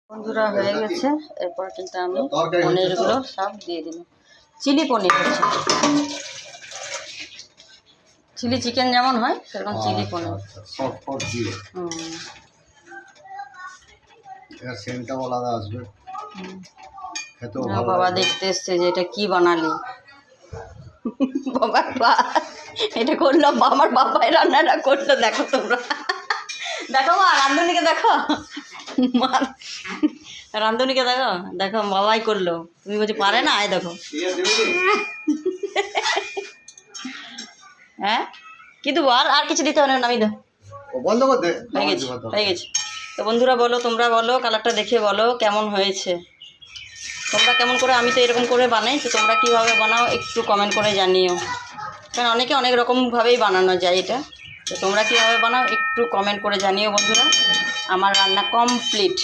বন্ধুরা হয়ে গেছে। এরপর কিন্তু আমি পনিরগুলো সব দিয়ে দিলাম। চিলি পনির হচ্ছে, চিলি চিকেন যেমন হয় সেরকম চিলি পনির। বাবা দেখতে এসছে যে এটা কি বানালি। বাবা এটা করলো, আমার বাবাই রান্নাটা করলো। দেখো তোমরা, দেখো মা রান্ধুনিকে দেখো, মা রান্ধুনিকে দেখো, দেখো বাবাই করলো। তুমি বলছি পারে না, এই দেখো। হ্যাঁ কি দেবো? আর কিছু দিতে হবে না, নামিয়ে দাও। বন্ধ করতে হয়ে গেছে। তো বন্ধুরা বলো, তোমরা বলো, কালারটা দেখে বলো কেমন হয়েছে। তোমরা কেমন করে, আমি তো এরকম করে বানাই, তো তোমরা কীভাবে বানাও একটু কমেন্ট করে জানিও। কারণ অনেকে অনেক রকমভাবেই বানানো যায় এটা। তো তোমরা কীভাবে বানাও একটু কমেন্ট করে জানিও বন্ধুরা। আমার রান্না কমপ্লিট।